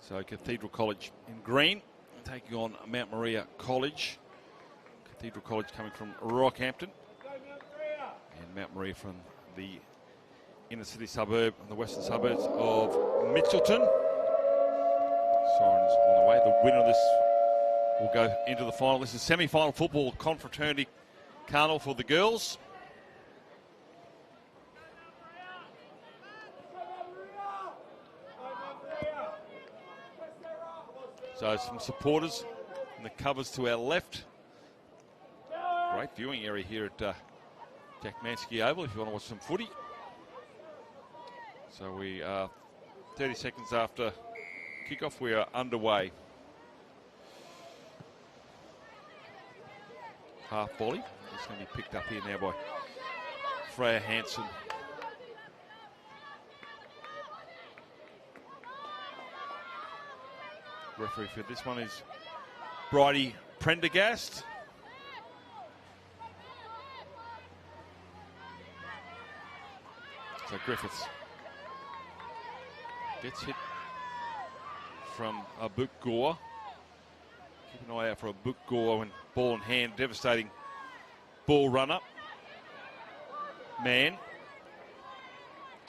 So Cathedral College in green, taking on Mount Maria College. Cathedral College coming from Rockhampton, and Mount Maria from the inner city suburb and the western suburbs of Mitchelton. Sirens on the way. The winner of this will go into the final. This is semi-final football, Confraternity Carnival for the girls. So some supporters in the covers to our left. Great viewing area here at Jack Manski Oval if you want to watch some footy. So we are 30 seconds after kickoff. We are underway. Half volley. It's going to be picked up here now by Freya Hansen. Referee for this one is Bridie Prendergast. So Griffiths gets hit from a boot gore. Keep an eye out for a boot gore when ball in hand. Devastating ball runner. Man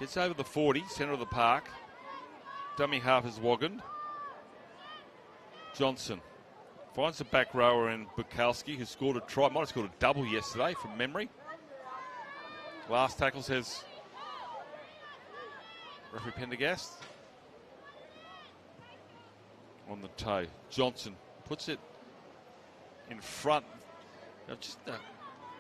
gets over the 40, centre of the park. Dummy half is Waggon. Johnson finds the back rower in Bukowski, who scored a try. Might have scored a double yesterday from memory. Last tackle says referee Pendergast. On the toe. Johnson puts it in front. Just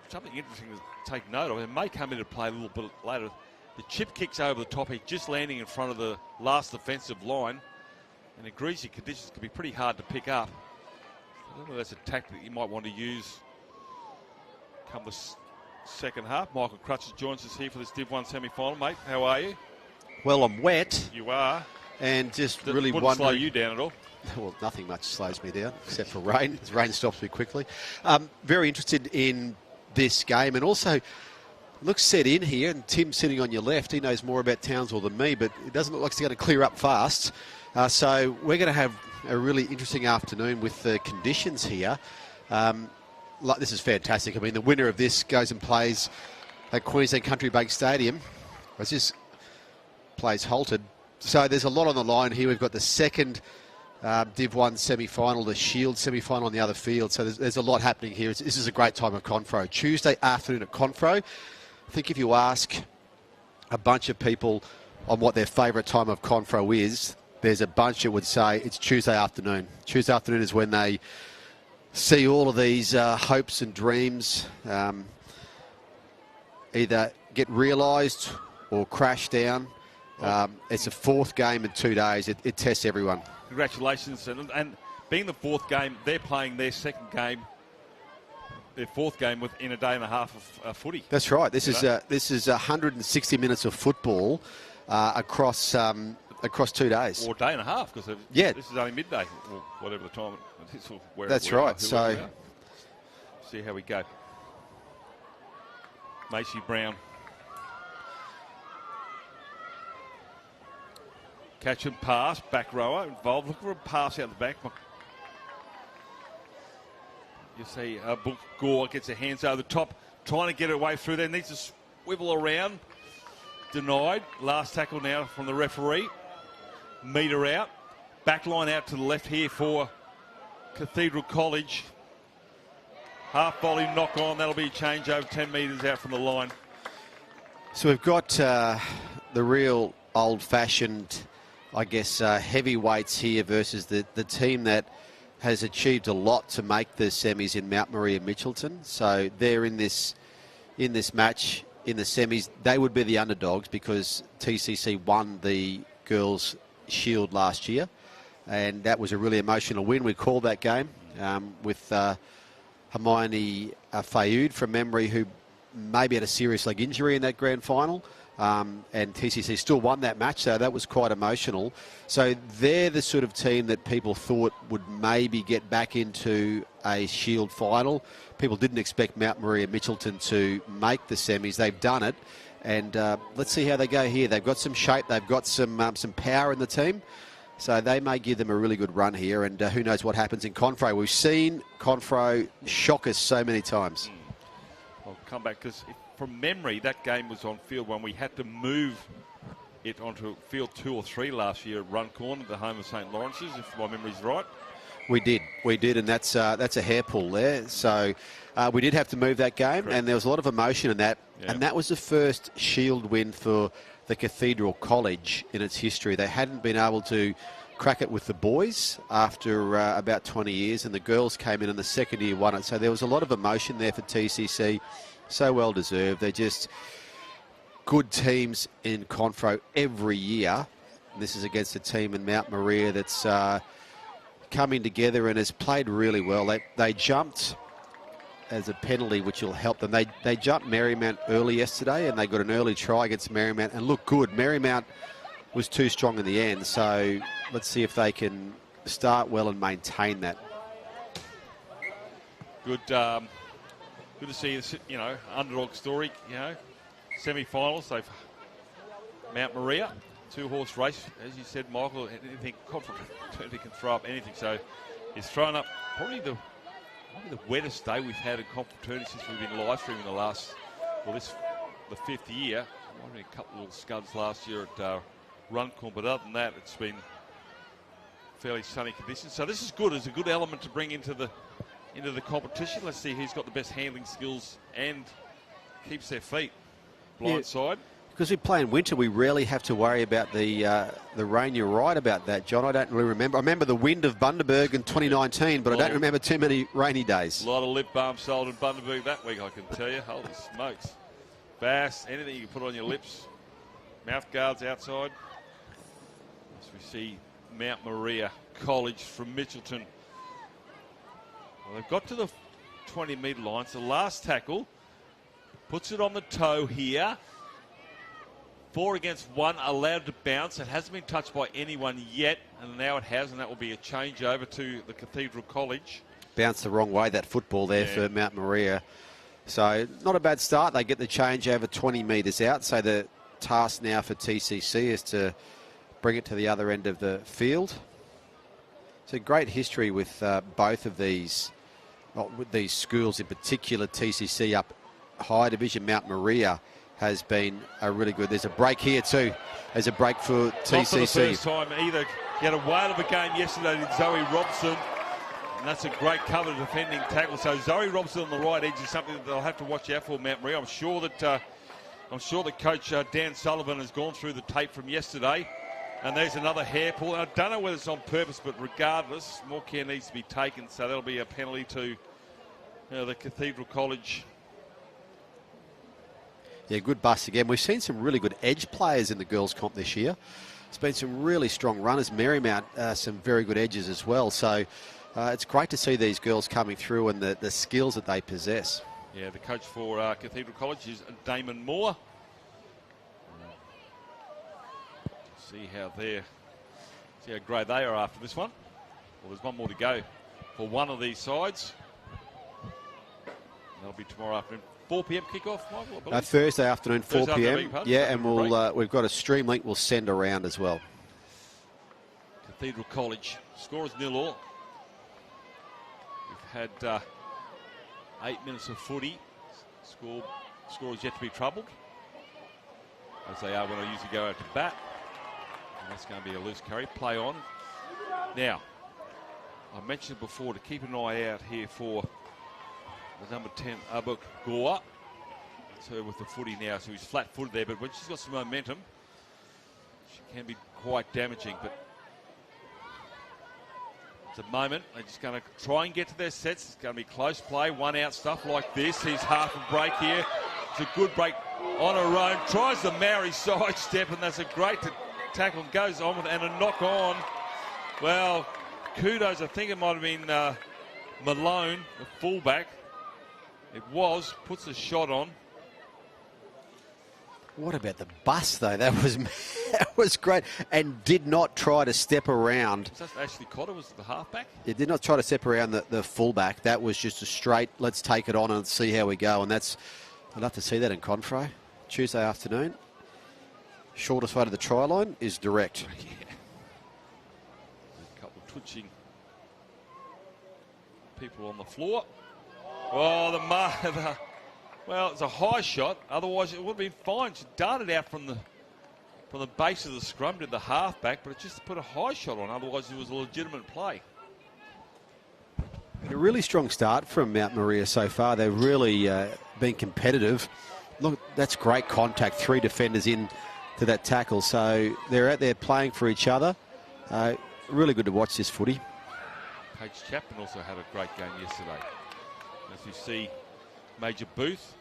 something interesting to take note of. It may come into play a little bit later. The chip kicks over the top. He's just landing in front of the last defensive line. And in greasy conditions can be pretty hard to pick up. I don't know if that's a tactic you might want to use come the second half. Michael Crutches joins us here for this Div 1 semi-final. Mate, how are you? Well, I'm wet. You are. And just really wouldn't wondering... slow you down at all. Well, nothing much slows me down except for rain. Rain stops me quickly. Very interested in this game, and also looks set in here, and Tim's sitting on your left. He knows more about Townsville than me, but it doesn't look like it's going to clear up fast. So we're going to have a really interesting afternoon with the conditions here. This is fantastic. I mean, the winner of this goes and plays at Queensland Country Bank Stadium. As this plays halted. So there's a lot on the line here. We've got the second Div 1 semi-final, the Shield semi-final on the other field. So there's a lot happening here. This is a great time of Confro. Tuesday afternoon at Confro. I think if you ask a bunch of people on what their favourite time of Confro is, there's a bunch that would say it's Tuesday afternoon. Tuesday afternoon is when they see all of these hopes and dreams either get realised or crash down. It's a fourth game in 2 days. It tests everyone. Congratulations. And being the fourth game, they're playing their second game, their fourth game within a day and a half of footy. That's right. This is 160 minutes of football across 2 days. Or a day and a half, because this is only midday, or whatever the time it is. That's right. So see how we go. Macy Brown. Catch and pass, back rower involved. Look for a pass out the back. You see Book Gore gets her hands over the top, trying to get her way through there. Needs to swivel around. Denied. Last tackle now from the referee. Meter out. Back line out to the left here for Cathedral College. Half volley knock on. That'll be a change over 10 metres out from the line. So we've got the real old-fashioned, I guess, heavyweights here versus the team that has achieved a lot to make the semis in Mount Maria Mitchelton. So they're in this match in the semis. They would be the underdogs because TCC won the girls' Shield last year, and that was a really emotional win. We called that game with Hermione Fayoud from memory, who maybe had a serious leg injury in that grand final. And TCC still won that match, so that was quite emotional. So they're the sort of team that people thought would maybe get back into a Shield final. People didn't expect Mount Maria Mitchelton to make the semis. They've done it, and let's see how they go here. They've got some shape, they've got some power in the team. So they may give them a really good run here, and who knows what happens in Confro. We've seen Confro shock us so many times. I'll come back because from memory, that game was on field one. We had to move it onto field 2 or 3 last year at Runcorn, the home of St. Lawrence's, if my memory's right. We did, and that's a hair pull there. So we did have to move that game, Correct. and there was a lot of emotion in that. Yeah. And that was the first Shield win for the Cathedral College in its history. They hadn't been able to crack it with the boys after about 20 years, and the girls came in and the second year won it. So there was a lot of emotion there for TCC. So well deserved. They're just good teams in Confro every year. And this is against a team in Mount Maria that's coming together and has played really well. They jumped as a penalty, which will help them. They jumped Marymount early yesterday, and they got an early try against Marymount and looked good. Marymount was too strong in the end, so let's see if they can start well and maintain that. Good to see this, underdog story, semi-finals. They've Mount Maria, 2-horse race, as you said, Michael. Anything Confraternity can throw up anything. So he's thrown up probably the wettest day we've had in Confraternity since we've been live streaming the 5th year. Might have been a couple of little scuds last year at Runcorn, but other than that, it's been fairly sunny conditions. So this is good. It's a good element to bring into the competition. Let's see who's got the best handling skills and keeps their feet blindside. Because we play in winter, we rarely have to worry about the rain. You're right about that, John. I don't really remember. I remember the wind of Bundaberg in 2019, but I don't remember too many rainy days. A lot of lip balm sold in Bundaberg that week, I can tell you. Holy smokes. Bass, anything you can put on your lips. Mouth guards outside. As we see Mount Maria College from Mitchelton. Well, they've got to the 20-metre line. So the last tackle puts it on the toe here. 4 against 1, allowed to bounce. It hasn't been touched by anyone yet, and now it has, and that will be a change over to the Cathedral College. Bounced the wrong way, that football there for Mount Maria. So not a bad start. They get the change over 20 metres out. So the task now for TCC is to bring it to the other end of the field. It's a great history with both of these, with these schools in particular. TCC up high division, Mount Maria has been a really good. There's a break here too. There's a break for TCC. Not for the first time either. He had a whale of a game yesterday with Zoe Robson, and that's a great cover defending tackle. So Zoe Robson on the right edge is something that they'll have to watch out for, Mount Maria. I'm sure that Coach Dan Sullivan has gone through the tape from yesterday, and there's another hair pull. I don't know whether it's on purpose, but regardless, more care needs to be taken. So that'll be a penalty to the Cathedral College. Yeah, good bust again. We've seen some really good edge players in the girls' comp this year. It's been some really strong runners. Marymount, some very good edges as well. So it's great to see these girls coming through and the skills that they possess. Yeah, the coach for Cathedral College is Damon Moore. See how great they are after this one. Well, there's one more to go for one of these sides. That'll be tomorrow afternoon. 4 p.m. kickoff, Michael, I believe. Thursday afternoon, 4 p.m. Yeah, and we've got a stream link we'll send around as well. Cathedral College. Score is 0-0. We've had 8 minutes of footy. Score is yet to be troubled, as they are when I usually go out to bat. And that's going to be a loose carry. Play on. Now, I mentioned before to keep an eye out here for the number 10, Abuk Gore. That's her with the footy now, so he's flat-footed there, but when she's got some momentum, she can be quite damaging. But at the moment, they're just going to try and get to their sets. It's going to be close play, one-out stuff like this. He's half a break here. It's a good break on her own. Tries the Maori sidestep, and that's a great tackle and goes on with it, and a knock on. Well, kudos. I think it might have been Malone, the fullback. It puts a shot on. What about the bus, though? That was great, and did not try to step around. Was that Ashley Cotter, was the halfback? It did not try to step around the fullback. That was just a straight, let's take it on and see how we go. And I'd love to see that in Confro. Tuesday afternoon. Shortest way to the try line is direct. twitching people on the floor. Oh, well, it's a high shot. Otherwise, it would have been fine. She darted out from the base of the scrum to the halfback, but it just put a high shot on. Otherwise, it was a legitimate play. A really strong start from Mount Maria so far. They've really been competitive. Look, that's great contact. 3 defenders in to that tackle. So they're out there playing for each other. Really good to watch this footy. Paige Chapman also had a great game yesterday. As you see, Major Booth.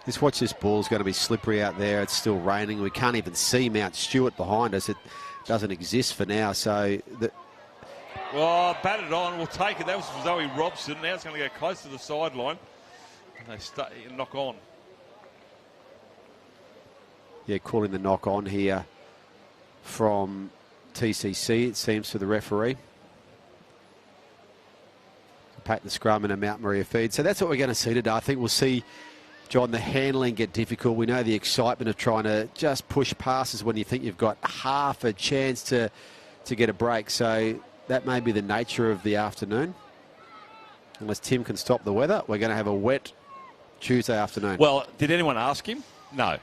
Just watch, this ball's going to be slippery out there. It's still raining. We can't even see Mount Stewart behind us. It doesn't exist for now. So batted on. We'll take it. That was Zoe Robson. Now it's going to go close to the sideline. And they knock on. Yeah, calling the knock on here from TCC, it seems, for the referee. Pat the scrum and a Mount Maria feed. So that's what we're going to see today. I think we'll see, John, the handling get difficult. We know the excitement of trying to just push passes when you think you've got half a chance to get a break. So that may be the nature of the afternoon. Unless Tim can stop the weather, we're going to have a wet Tuesday afternoon. Well, did anyone ask him? No.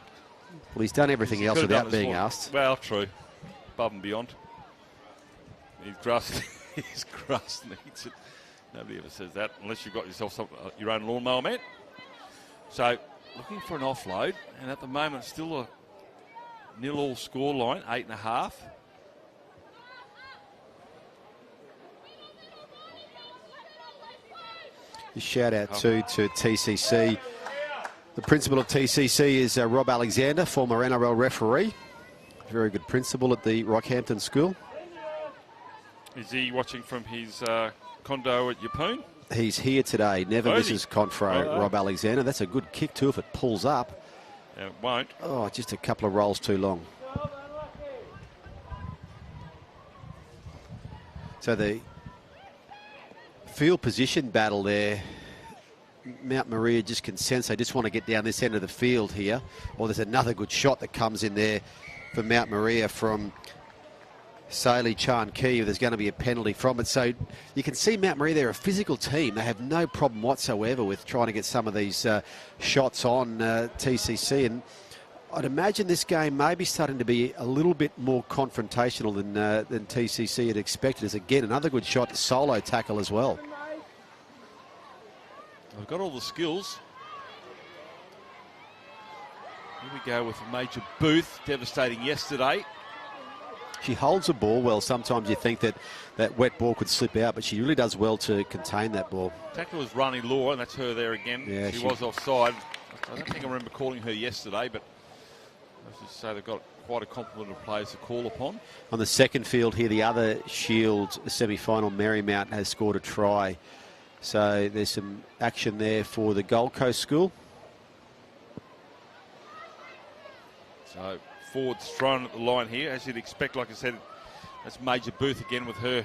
Well, he's done everything else without being asked. Well, true. Above and beyond. His grass needs it. Nobody ever says that unless you've got yourself your own lawnmower, man. So, looking for an offload, and at the moment, still a 0-all scoreline, 8.5. A shout out to TCC. The principal of TCC is Rob Alexander, former NRL referee. Very good principal at the Rockhampton School. Is he watching from his condo at Yeppoon? He's here today. Never misses Confro, Rob Alexander. That's a good kick too if it pulls up. Yeah, it won't. Oh, just a couple of rolls too long. So the field position battle there, Mount Maria just can sense they just want to get down this end of the field here. Or there's another good shot that comes in there for Mount Maria from Saley Chan-Key. There's going to be a penalty from it. So you can see Mount Maria, they're a physical team. They have no problem whatsoever with trying to get some of these shots on TCC. And I'd imagine this game may be starting to be a little bit more confrontational than TCC had expected. As again, another good shot, solo tackle as well. I've got all the skills. Here we go with Major Booth, devastating yesterday. She holds the ball well. Sometimes you think that wet ball could slip out, but she really does well to contain that ball. Tackle was Rani Law, and that's her there again. Yeah, she was offside. I don't think I remember calling her yesterday, but I should say they've got quite a complement of players to call upon. On the second field here, the other Shield semi-final, Marymount, has scored a try. So there's some action there for the Gold Coast school. So forwards thrown at the line here, as you'd expect. Like I said, that's Major Booth again with her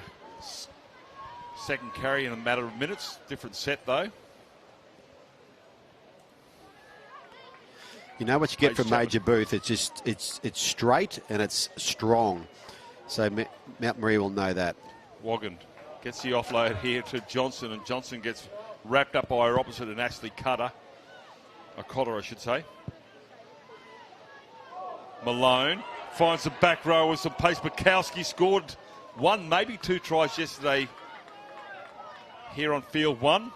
second carry in a matter of minutes. Different set though. You know what you get from Major Booth? It's just it's straight and it's strong. So Mount Maria will know that. Woggan gets the offload here to Johnson, and Johnson gets wrapped up by her opposite and Ashley Cotter. Cotter, I should say. Malone finds the back row with some pace. Bukowski scored one, maybe two tries yesterday here on field one.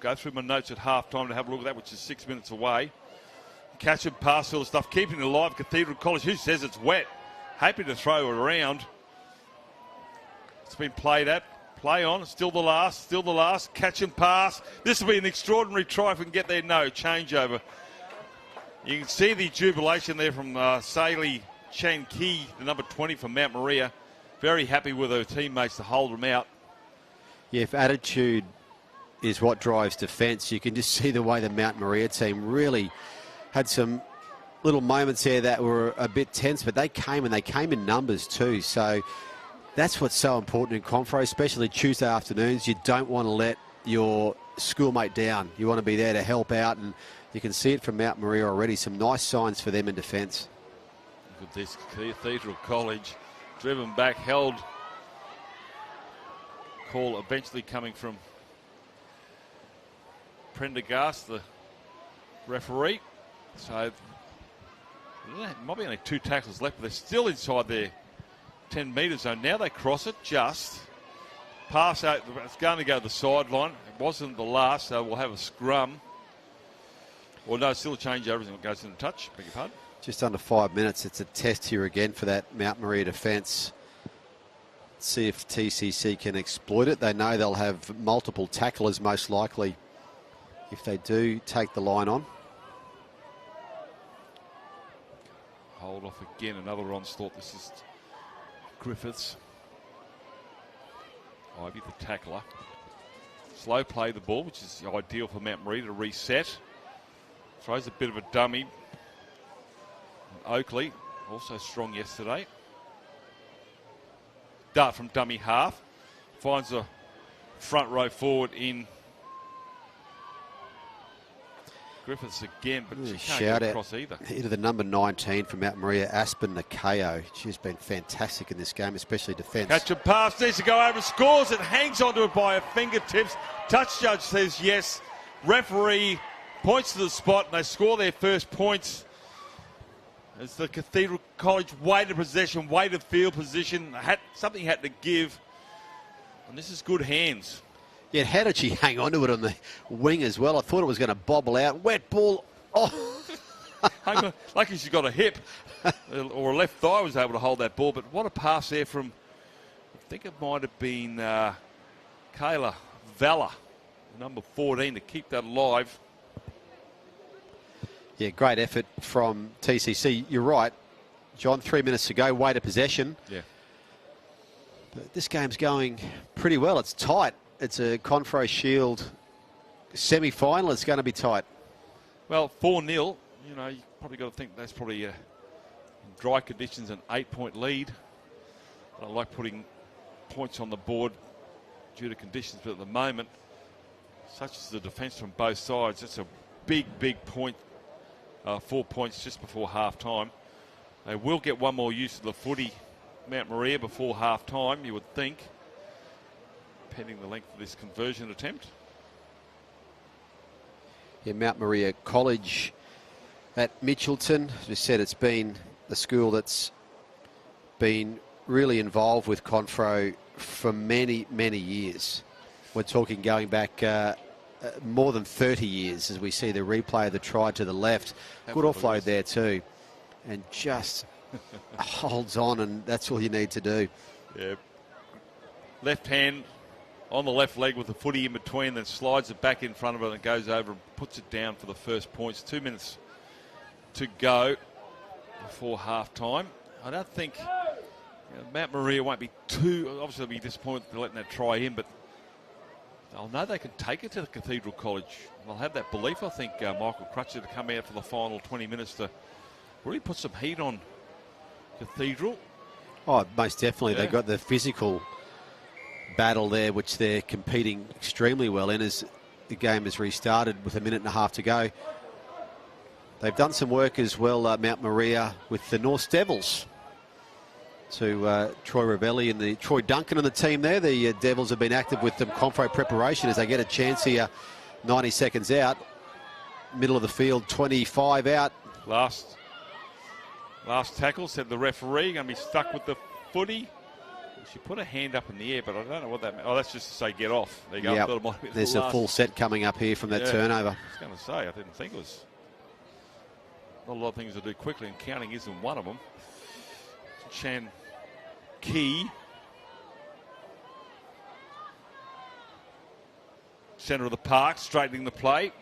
Go through my notes at halftime to have a look at that, which is 6 minutes away. Catch and pass, all the stuff, keeping it alive. Cathedral College, who says it's wet? Happy to throw it around. It's been played at. Play on, still the last. Catch and pass. This will be an extraordinary try if we can get there. No, changeover. You can see the jubilation there from Saley Chan-Key, the number 20 from Mount Maria. Very happy with her teammates to hold them out. Yeah, if attitude is what drives defence, you can just see the way the Mount Maria team really had some little moments there that were a bit tense, but they came in numbers too. So that's what's so important in Confro, especially Tuesday afternoons. You don't want to let your schoolmate down. You want to be there to help out, and you can see it from Mount Maria already. Some nice signs for them in defence. Look at this Cathedral College. driven back, held. Call eventually coming from Prendergast, the referee. So there might be only 2 tackles left, but they're still inside their 10-metre zone. Now they cross it just. Pass out, it's going to go to the sideline. It wasn't the last, so we'll have a scrum. Well, no, still a change. Everything goes in the touch. Beg your pardon. Just under 5 minutes. It's a test here again for that Mount Maria defence. See if TCC can exploit it. They know they'll have multiple tacklers most likely if they do take the line on. Hold off again. Another onslaught. This is Griffiths. Ivy, the tackler. Slow play the ball, which is ideal for Mount Maria to reset. Throws a bit of a dummy. And Oakley, also strong yesterday. Dart from dummy half. Finds a front row forward in Griffiths again, but she can't get across either. Into the number 19 from Mount Maria, Aspen Nakao. She's been fantastic in this game, especially defence. Catch a pass, needs to go over, scores it, hangs onto it by her fingertips. Touch judge says yes. Referee points to the spot, and they score their first points. As the Cathedral College weighted possession, weighted field position, something had to give. And this is good hands. Yeah, how did she hang on to it on the wing as well? I thought it was going to bobble out. Wet ball. Oh. Hang on. Lucky she's got a hip or a left thigh was able to hold that ball. But what a pass there from, I think it might have been Kayla Valla, number 14, to keep that alive. Yeah, great effort from TCC. You're right, John, 3 minutes to go, weighted possession. Yeah. But this game's going pretty well. It's tight. It's a Confro Shield semi-final. It's going to be tight. Well, 4-0, you know, you probably got to think that's probably dry conditions, an 8-point lead. I don't like putting points on the board due to conditions, but at the moment, such as the defence from both sides, it's a big, big point. 4 points just before half-time. They will get one more use of the footy, Mount Maria, before half-time, you would think, pending the length of this conversion attempt. Yeah, Mount Maria College at Mitchelton. As we said, it's been a school that's been really involved with Confro for many, many years. We're talking going back more than 30 years as we see the replay of the try to the left. Good offload there too. And just holds on, and that's all you need to do. Yeah. Left hand on the left leg with the footy in between, then slides it back in front of it and goes over and puts it down for the first points. 2 minutes to go before half-time. I don't think Mount Maria won't be too, obviously they'll be disappointed for letting that try in, but they'll know they can take it to the Cathedral College. They'll have that belief, I think, Michael Crutcher, to come out for the final 20 minutes to really put some heat on Cathedral. Oh, most definitely. Yeah. They've got the physical battle there, which they're competing extremely well in as the game has restarted with a minute and a half to go. They've done some work as well, Mount Maria, with the North Devils. To Troy Ravelli and the Troy Duncan and the team there. The Devils have been active with them Confro preparation as they get a chance here. 90 seconds out. Middle of the field, 25 out. Last tackle, said the referee, going to be stuck with the footy. She put her hand up in the air, but I don't know what that meant. Oh, that's just to say get off. There you go. Yep. I thought it might be There's a full set coming up here from that turnover. I was going to say, I didn't think it was. Not a lot of things to do quickly, and counting isn't one of them. Chan Key. Centre of the park, straightening the play.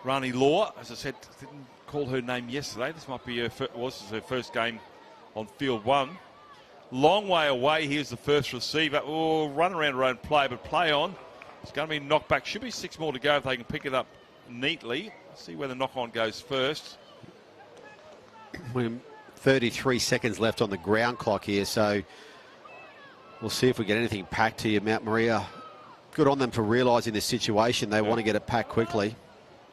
Rani Law, as I said, didn't call her name yesterday. This might be her first game on field one. Long way away. Here's the first receiver. Oh, run around her own play, but play on. It's going to be knocked back. Should be 6 more to go if they can pick it up neatly. Let's see where the knock-on goes first. 33 seconds left on the ground clock here, so we'll see if we get anything packed here. Mount Maria, good on them for realising this situation. They want to get it packed quickly.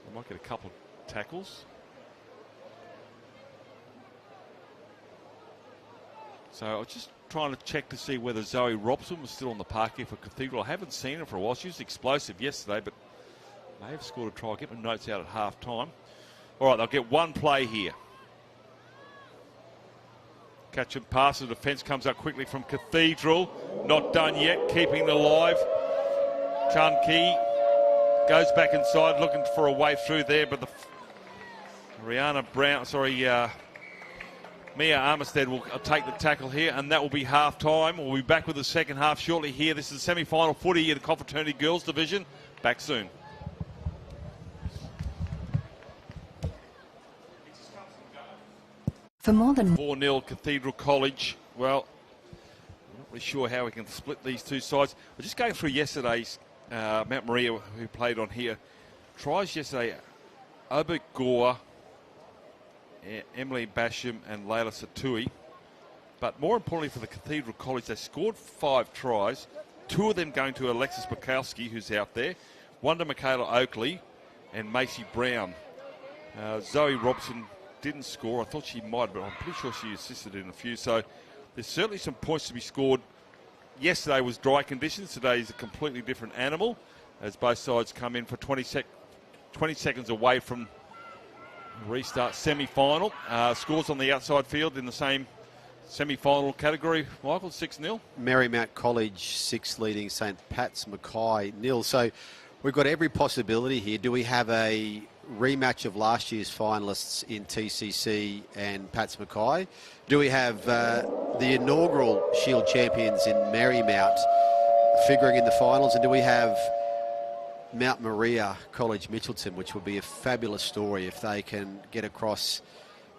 They might get a couple of tackles. So I was just trying to check to see whether Zoe Robson was still on the park here for Cathedral. I haven't seen her for a while. She was explosive yesterday, but may have scored a try. I'll get my notes out at half time. All right, they'll get one play here. Catch and pass. The defence comes up quickly from Cathedral. Not done yet. Keeping it alive. Chun-Ki goes back inside, looking for a way through there, but Mia Armistead will take the tackle here, and that will be half time. We'll be back with the second half shortly here. This is the semi-final footy in the Confraternity Girls Division. Back soon. For more than 4-0 Cathedral College. Well, I'm not really sure how we can split these two sides. We're just going through yesterday's Mount Maria, who played on here. Tries yesterday, Obert Gore, Emily Basham and Layla Satui. But more importantly for the Cathedral College, they scored 5 tries, 2 of them going to Alexis Bukowski, who's out there, 1 to Michaela Oakley and Macy Brown. Zoe Robson didn't score. I thought she might, but I'm pretty sure she assisted in a few. So there's certainly some points to be scored. Yesterday was dry conditions. Today is a completely different animal as both sides come in for 20 seconds away from restart semi-final. Scores on the outside field in the same semi-final category. Michael, 6-0. Marymount College 6 leading St. Pat's Mackay 0. So we've got every possibility here. Do we have a rematch of last year's finalists in TCC and Pat's Mackay? Do we have the inaugural Shield champions in Marymount figuring in the finals? And do we have Mount Maria College Mitchelton, which would be a fabulous story if they can get across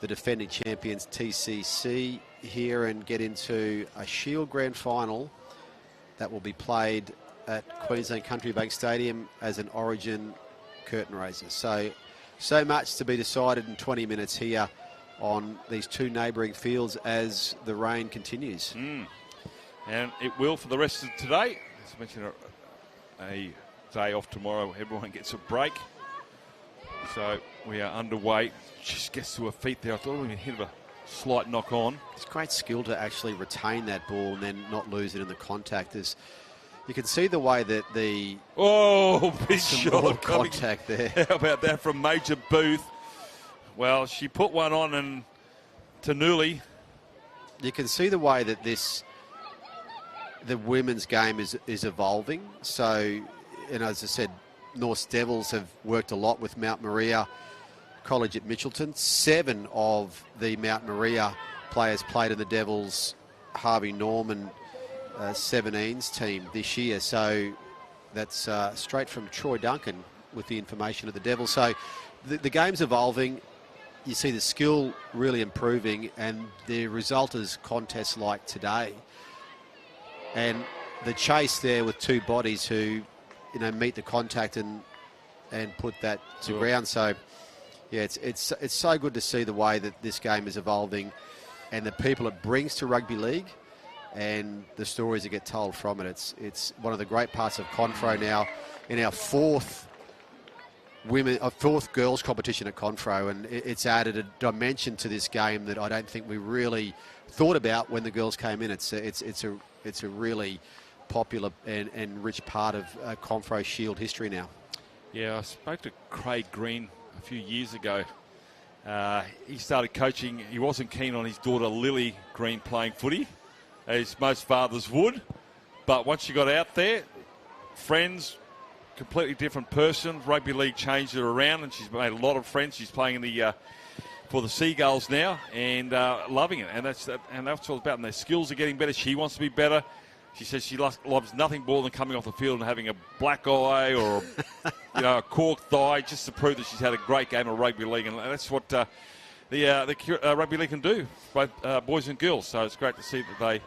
the defending champions TCC here and get into a Shield Grand Final that will be played at Queensland Country Bank Stadium as an Origin curtain raiser. So much to be decided in 20 minutes here on these two neighbouring fields as the rain continues. And it will for the rest of today. As I mentioned, a day off tomorrow. Everyone gets a break. So we are underway. Just gets to her feet there. I thought we hit a slight knock on. It's great skill to actually retain that ball and then not lose it in the contact. You can see the way that the big shot contact there. How about that from Major Booth? Well, she put one on and Tanuli. You can see the way that the women's game is evolving. So, and as I said, North Devils have worked a lot with Mount Maria College at Mitchelton. 7 of the Mount Maria players played in the Devils Harvey Norman 17s team this year. So that's straight from Troy Duncan with the information of the Devils. So the game's evolving. You see the skill really improving, and the result is contests like today. And the chase there with 2 bodies who, meet the contact and put that to ground. So yeah, it's so good to see the way that this game is evolving and the people it brings to rugby league and the stories that get told from it. It's one of the great parts of Confro now in our fourth girls competition at Confro, and it's added a dimension to this game that I don't think we really thought about when the girls came in. It's a really popular and rich part of Confro Shield history now. Yeah, I spoke to Craig Green a few years ago. He started coaching. He wasn't keen on his daughter Lily Green playing footy, as most fathers would. But once she got out there, friends, completely different person. Rugby league changed her around, and she's made a lot of friends. She's playing in for the Seagulls now, and loving it. And that's what it's all about. And their skills are getting better. She wants to be better. She says she loves nothing more than coming off the field and having a black eye or a corked thigh, just to prove that she's had a great game of rugby league. And that's what the rugby league can do, both boys and girls. So it's great to see that they.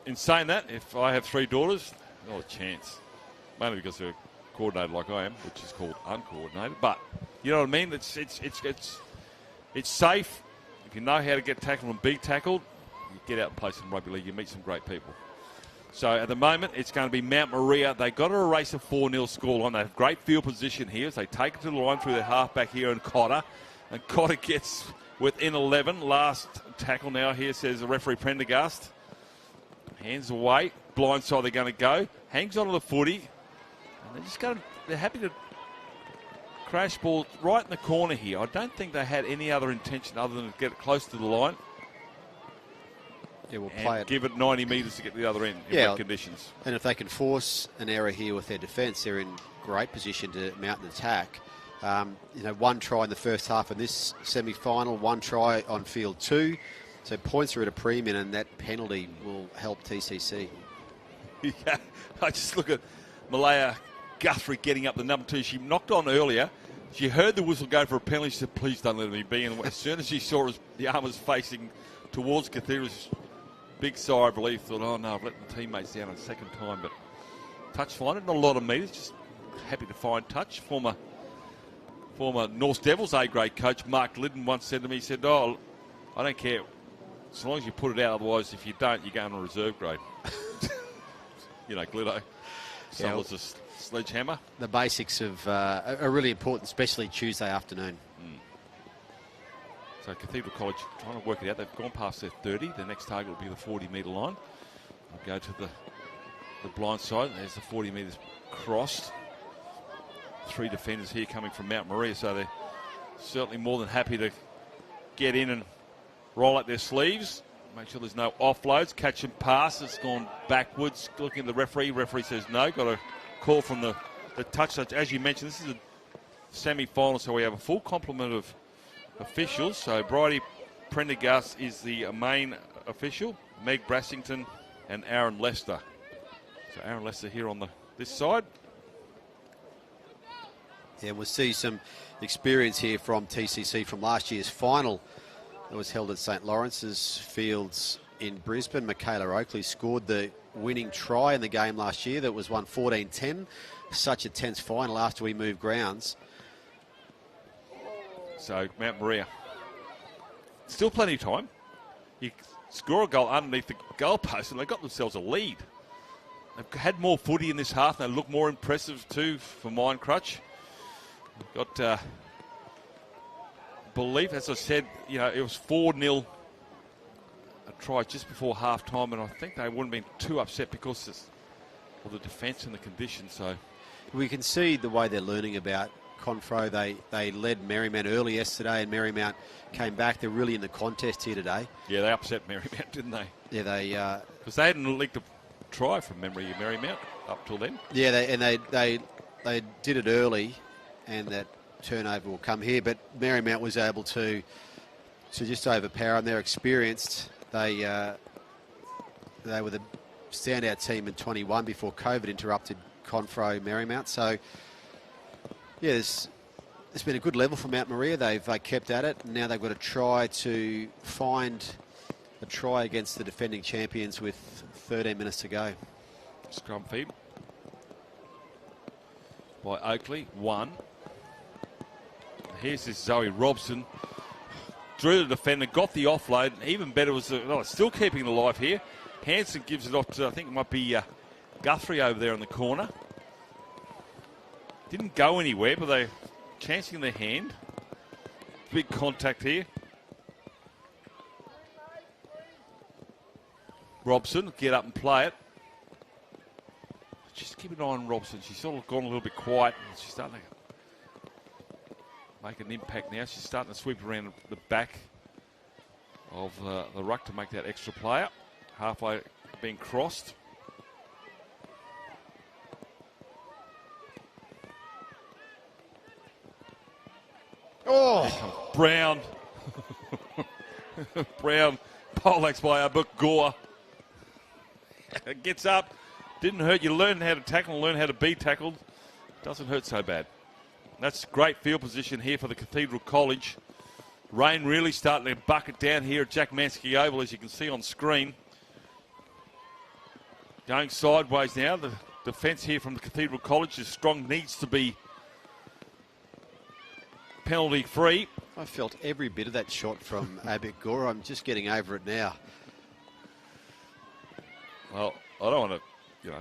In saying that, if I have 3 daughters, not a chance. Mainly because they're coordinated like I am, which is called uncoordinated. But you know what I mean? It's safe. If you know how to get tackled and be tackled, you get out and play some rugby league. You meet some great people. So at the moment, it's going to be Mount Maria. They got to erase a 4-0 scoreline. They have great field position here as they take it to the line through their halfback here and Cotter. And Cotter gets within 11. Last tackle now here, says the referee Prendergast. Hands away. Blindside they're going to go. Hangs onto the footy. And they're happy to crash ball right in the corner here. I don't think they had any other intention other than to get it close to the line. Yeah, we'll and play it. Give it 90 metres to get to the other end in wet conditions. And if they can force an error here with their defence, they're in great position to mount an attack. One try in the first half in this semi-final, one try on field 2. So points are at a premium, and that penalty will help TCC. Yeah, I just look at Malaya Guthrie getting up the number 2. She knocked on earlier. She heard the whistle go for a penalty. She said, please don't let me be. And as soon as she saw the arm was facing towards Cathedral, big sigh of relief. Thought, oh no, I've let the teammates down a second time. But touch fine, not a lot of metres. Just happy to find touch. Former North Devils A-grade coach Mark Liddon once said to me, he said, oh, I don't care. As long as you put it out, otherwise, if you don't, you're going to reserve grade. Glitto. So was a sledgehammer. The basics are really important, especially Tuesday afternoon. So Cathedral College trying to work it out. They've gone past their 30. Their next target will be the 40-metre line. They'll go to the blind side. There's the 40 metres crossed. 3 defenders here coming from Mount Maria, so they're certainly more than happy to get in and roll up their sleeves. Make sure there's no offloads. Catch and pass. It's gone backwards. Looking at the referee. Referee says no. Got a call from the touch. As you mentioned, this is a semi-final, so we have a full complement of officials. So Bridie Prendergast is the main official. Meg Brassington and Aaron Lester. So Aaron Lester here on this side. Yeah, we'll see some experience here from TCC from last year's final that was held at St Lawrence's Fields in Brisbane. Michaela Oakley scored the winning try in the game last year that was won 14-10. Such a tense final after we moved grounds. So Mount Maria, still plenty of time. You score a goal underneath the goalpost and they got themselves a lead. They've had more footy in this half and they look more impressive too for Mine Crutch. Got belief, as I said, it was 4-0 a try just before half time, and I think they wouldn't have been too upset because of the defence and the conditions. So we can see the way they're learning about Confro. They led Marymount early yesterday, and Marymount came back. They're really in the contest here today. Yeah, they upset Marymount, didn't they? Yeah, they because they hadn't leaked a try from memory of Marymount up till then. Yeah, they did it early, and that turnover will come here. But Marymount was able to just overpower, and they're experienced. They were the standout team in 21 before COVID interrupted Confro Marymount. So yeah, it's been a good level for Mount Maria. They've kept at it, and now they've got to try to find a try against the defending champions with 13 minutes to go. Scrum feed by Oakley, 1. Here's this Zoe Robson. Drew the defender, got the offload. Even better was still keeping it alive here. Hanson gives it off to, I think it might be Guthrie over there in the corner. Didn't go anywhere, but they're chancing their hand. Big contact here. Robson, get up and play it. Just keep an eye on Robson. She's sort of gone a little bit quiet. She's starting to make an impact now. She's starting to sweep around the back of the ruck to make that extra player. Halfway being crossed. Oh! Brown. Brown poleaxed by Abuk Gore. Gets up. Didn't hurt. You learn how to tackle and learn how to be tackled. Doesn't hurt so bad. That's great field position here for the Cathedral College. Rain really starting to bucket down here at Jack Mansky Oval, as you can see on screen. Going sideways now. The defence here from the Cathedral College is strong. Needs to be penalty free. I felt every bit of that shot from Abik Gore. I'm just getting over it now. Well, I don't want to,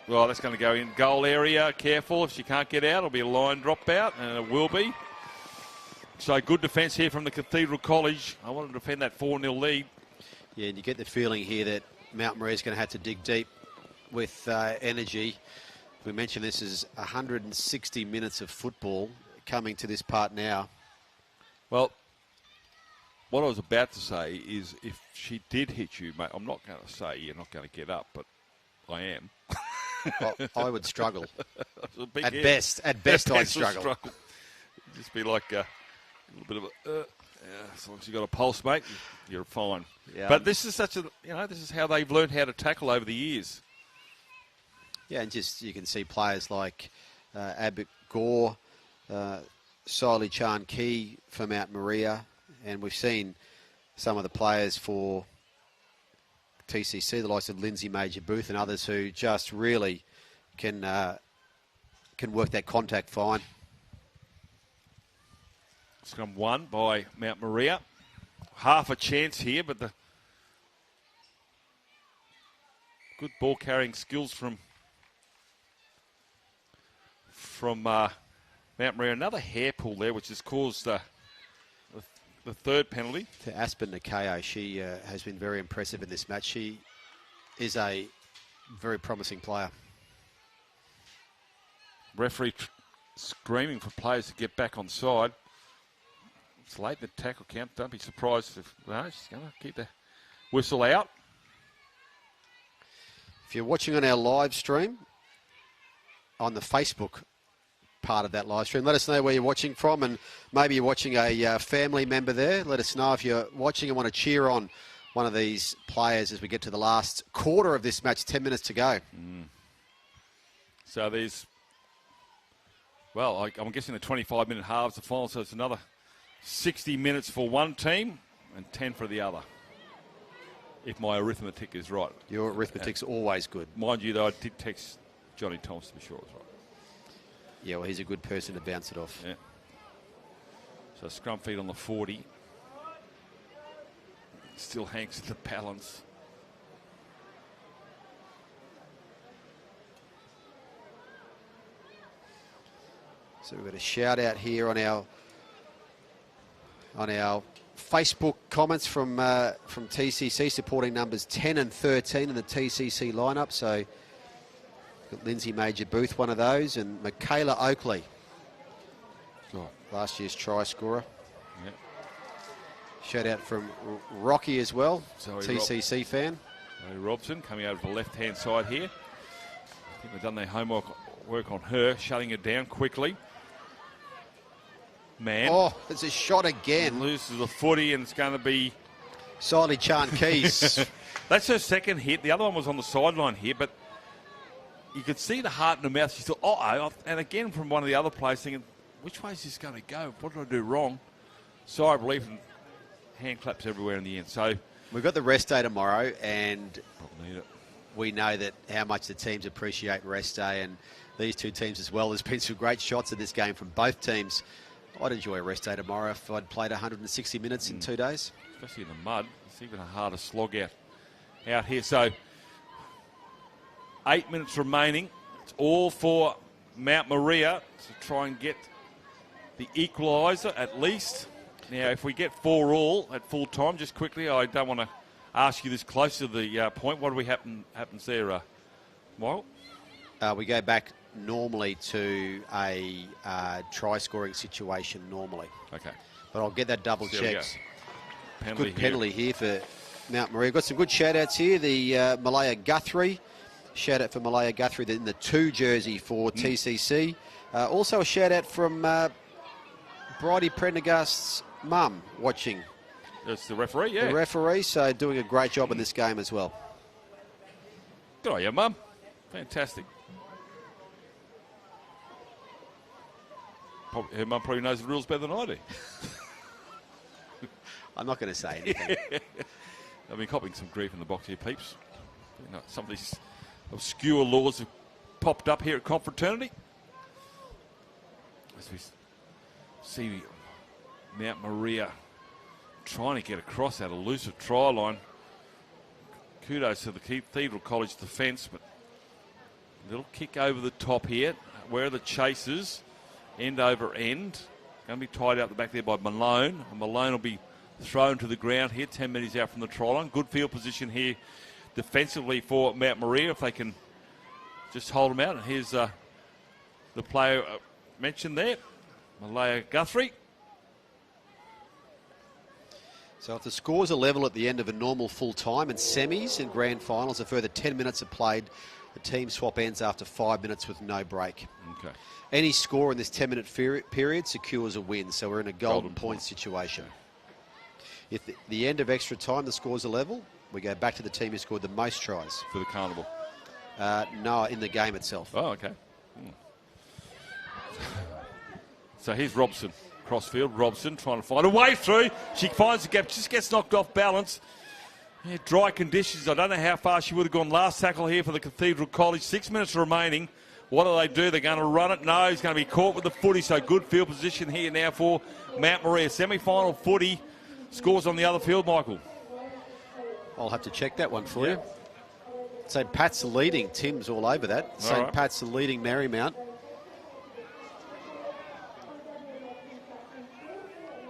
well, that's going to go in goal area. Careful, if she can't get out, it'll be a line drop out, and it will be. So good defence here from the Cathedral College. I want to defend that 4-0 lead. Yeah, and you get the feeling here that Mount Maria's going to have to dig deep with energy. We mentioned this is 160 minutes of football coming to this part now. Well, what I was about to say is if she did hit you, mate, I'm not going to say you're not going to get up, but I am. I would struggle. At best, I'd struggle. Just be like a little bit of a, as long as you've got a pulse, mate, you're fine. Yeah. But this is this is how they've learned how to tackle over the years. Yeah, and just you can see players like Abbott Gore, Siley Chan Key for Mount Maria, and we've seen some of the players for TCC, the likes of Lindsay Major Booth and others who just really can work that contact fine. Scrum won by Mount Maria. Half a chance here, but the good ball carrying skills from Mount Maria. Another hair pull there, which has caused the third penalty. To Aspen Nakayo, she has been very impressive in this match. She is a very promising player. Referee screaming for players to get back on side. It's late in the tackle count. Don't be surprised if she's going to keep the whistle out. If you're watching on our live stream, on the Facebook part of that live stream, let us know where you're watching from, and maybe you're watching a family member there. Let us know if you're watching and want to cheer on one of these players as we get to the last quarter of this match. 10 minutes to go. So there's, well, I'm guessing the 25-minute halves, the final, so it's another 60 minutes for one team and 10 for the other, if my arithmetic is right. Your arithmetic's always good. Mind you, though, I did text Johnny Thomas to be sure it was right. Yeah, well, he's a good person to bounce it off. Yeah. So scrum feed on the 40. Still hangs at the balance. So we've got a shout out here on our Facebook comments from TCC supporting numbers 10 and 13 in the TCC lineup. So got Lindsay Major Booth, one of those, and Michaela Oakley, last year's try scorer. Yep. Shout out from Rocky as well, Zoe TCC fan. Zoe Robson coming over the left-hand side here. I think they've done their homework on her, shutting her down quickly. Man. Oh, it's a shot again. Loses the footy, and it's going to be Siley Chan Keys. That's her second hit. The other one was on the sideline here, but you could see the heart in her mouth. She thought, uh-oh. And again from one of the other players thinking, which way is this going to go? What did I do wrong? Sigh of relief and hand claps everywhere in the end. So we've got the rest day tomorrow, and need it. We know that how much the teams appreciate rest day, and these two teams as well. There's been some great shots in this game from both teams. I'd enjoy a rest day tomorrow if I'd played 160 minutes in 2 days. Especially in the mud. It's even a harder slog out here. So 8 minutes remaining. It's all for Mount Maria to try and get the equaliser at least. Now, if we get 4-4 at full time, just quickly, I don't want to ask you this close to the point. What do we happens there, Michael? We go back normally to a try-scoring situation normally. Okay. But I'll get that double checked. Good penalty here for Mount Maria. Got some good shout-outs here. The Malaya Guthrie. Shout-out for Malaya Guthrie in the 2 jersey for TCC. Also a shout-out from Bridie Prendergast's mum watching. That's the referee, yeah. The referee, so doing a great job in this game as well. Good on you, Mum. Fantastic. Her mum probably knows the rules better than I do. I'm not going to say anything. I've been copping some grief in the box here, peeps. You know, some of these obscure laws have popped up here at Confraternity. As we see Mount Maria trying to get across that elusive try line. Kudos to the Cathedral College defence, but a little kick over the top here. Where are the chasers? End over end. Going to be tied out the back there by Malone. And Malone will be thrown to the ground here, 10 metres out from the try line. Good field position here defensively for Mount Maria if they can just hold them out. And here's the player mentioned there, Malaya Guthrie. So if the scores are level at the end of a normal full time and semis and grand finals, a further 10 minutes are played. The team swap ends after 5 minutes with no break. Okay. Any score in this 10-minute period secures a win, so we're in a golden point situation. If at the end of extra time the scores are level, we go back to the team who scored the most tries. For the carnival? No, in the game itself. Oh, okay. So here's Robson. Crossfield, Robson trying to find a way through. She finds the gap, just gets knocked off balance. Yeah, dry conditions. I don't know how far she would have gone. Last tackle here for the Cathedral College. 6 minutes remaining. What do? They're going to run it? No, he's going to be caught with the footy. So good field position here now for Mount Maria. Semi-final footy. Scores on the other field, Michael. I'll have to check that one for you. St. Pat's leading. Tim's all over that. St. Pat's leading Marymount.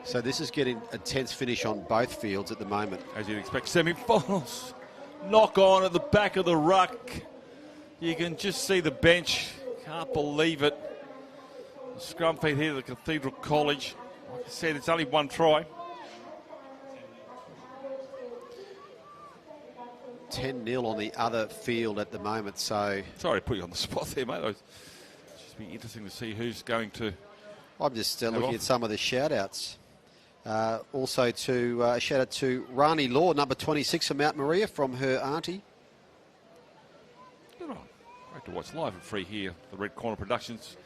So this is getting a tense finish on both fields at the moment. As you'd expect, semi-finals. Knock on at the back of the ruck. You can just see the bench. Can't believe it. The scrum feed here at the Cathedral College. Like I said, it's only one try. 10-0 on the other field at the moment, so... Sorry to put you on the spot there, mate. It'll just be interesting to see who's going to... I'm just looking at some of the shout-outs. Also to a shout-out to Rani Law, number 26 for Mount Maria, from her auntie. Good on. Great to watch live and free here. The Red Corner Productions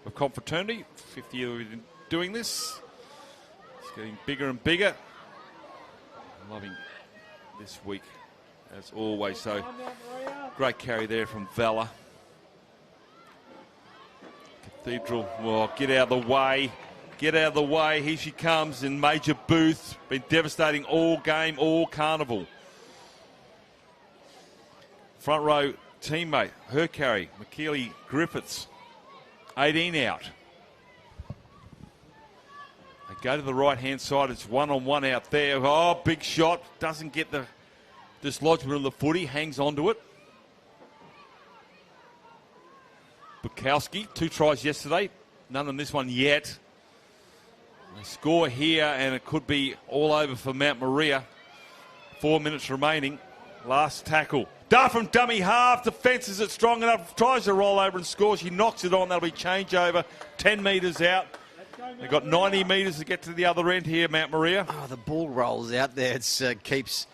of Confraternity. 5th year we've been doing this. It's getting bigger and bigger. Loving this week, as always. So, great carry there from Valor. Cathedral, well, get out of the way. Get out of the way. Here she comes in Major Booth. Been devastating all game, all carnival. Front row teammate, her carry, McKeely Griffiths. 18 out. They go to the right-hand side. It's one-on-one out there. Oh, big shot. Doesn't get the dislodgement of the footy. Hangs onto it. Bukowski, 2 tries yesterday. None in this one yet. They score here, and it could be all over for Mount Maria. 4 minutes remaining. Last tackle. Duff from dummy half. Defences it strong enough. Tries to roll over and score. She knocks it on. That'll be changeover. 10 metres out. They've got 90 metres to get to the other end here, Mount Maria. Oh, the ball rolls out there. It keeps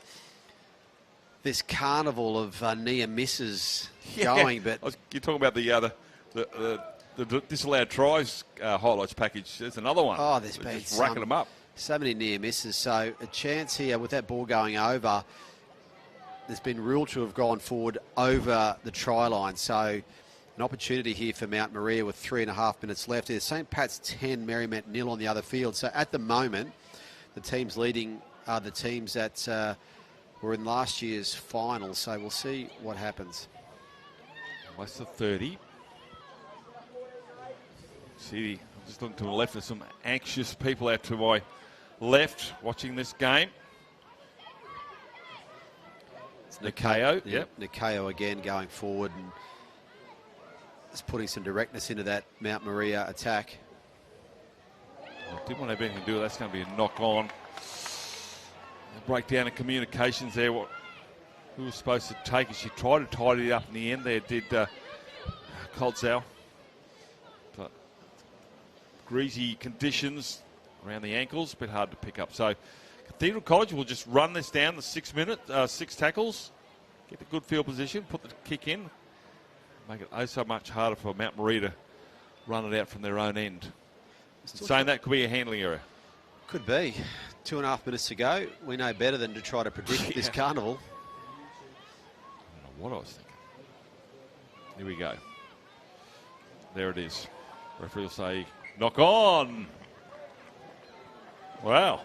this carnival of near misses going. But you're talking about the disallowed tries highlights package. There's another one. Oh, there's been just racking them up. So many near misses. So a chance here with that ball going over. There's been ruled to have gone forward over the try line. So an opportunity here for Mount Maria with 3.5 minutes left. There's St. Pat's 10, Marymount 0 on the other field. So at the moment, the teams leading are the teams that were in last year's final. So we'll see what happens. What's the 30? See, I'm just looking to the left. There's some anxious people out to my left watching this game. It's Nikeo. Yep. Nikeo again going forward and just putting some directness into that Mount Maria attack. I didn't want to have anything to do with that. That's going to be a knock on. A breakdown in communications there. Who was supposed to take it? She tried to tidy it up in the end there, did Coldzell. But greasy conditions around the ankles, a bit hard to pick up. So Cathedral College will just run this down the 6 tackles, get the good field position, put the kick in, make it oh so much harder for Mount Maria to run it out from their own end. Saying that could be a handling error. Could be. 2.5 minutes to go. We know better than to try to predict this carnival. I don't know what I was thinking. Here we go. There it is. Referee will say, knock on. Wow.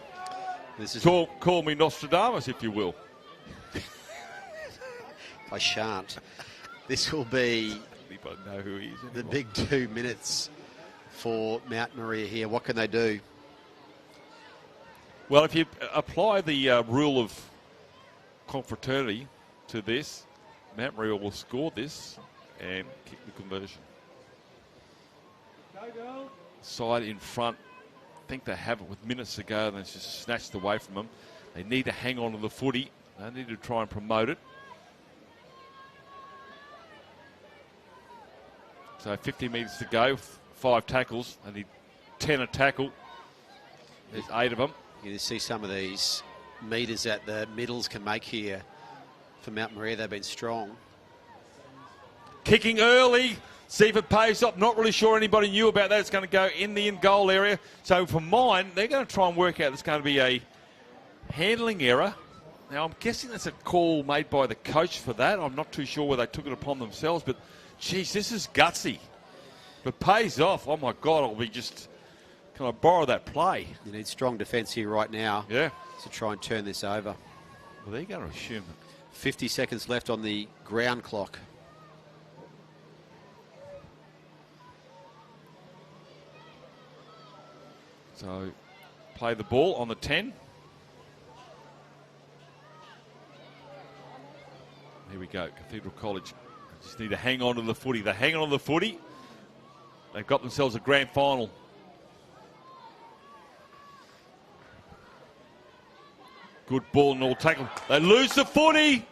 This is call me Nostradamus, if you will. I shan't. This will be anybody know who he is anymore. The big 2 minutes for Mount Maria here. What can they do? Well, if you apply the rule of confraternity to this, Mount Maria will score this and kick the conversion. Side in front, I think they have it with minutes to go, and it's just snatched away from them. They need to hang on to the footy. They need to try and promote it. So 50 metres to go, 5 tackles. They need 10 a tackle. There's 8 of them. You can see some of these metres that the middles can make here for Mount Maria. They've been strong. Kicking early. See if it pays off. Not really sure anybody knew about that. It's going to go in the in-goal area. So for mine, they're going to try and work out it's going to be a handling error. Now, I'm guessing that's a call made by the coach for that. I'm not too sure where they took it upon themselves. But, geez, this is gutsy. If it pays off, oh, my God, I'll be just... Can I borrow that play? You need strong defence here right now. Yeah. To try and turn this over. Well, they're going to assume it. 50 seconds left on the ground clock. So, play the ball on the 10. Here we go, Cathedral College. Just need to hang on to the footy. They're hanging on to the footy. They've got themselves a grand final. Good ball and all tackle. They lose the footy.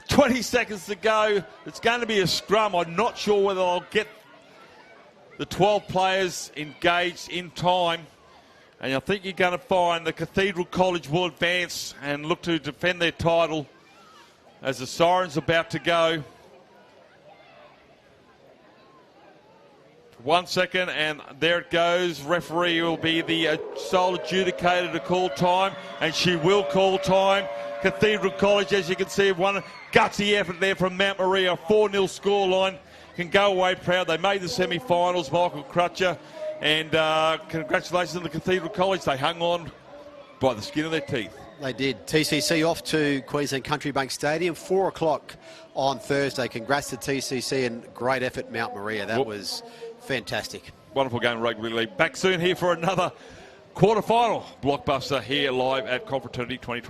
20 seconds to go. It's going to be a scrum. I'm not sure whether I'll get the 12 players engaged in time. And I think you're going to find the Cathedral College will advance and look to defend their title as the siren's about to go. 1 second, and there it goes. Referee will be the sole adjudicator to call time, and she will call time. Cathedral College, as you can see, one gutsy effort there from Mount Maria. 4-0 scoreline. Can go away proud. They made the semi-finals, Michael Crutcher. And congratulations to the Cathedral College. They hung on by the skin of their teeth. They did. TCC off to Queensland Country Bank Stadium, 4 o'clock on Thursday. Congrats to TCC and great effort, Mount Maria. That was fantastic. Wonderful game of rugby league. Back soon here for another quarterfinal blockbuster here live at Confraternity 2020.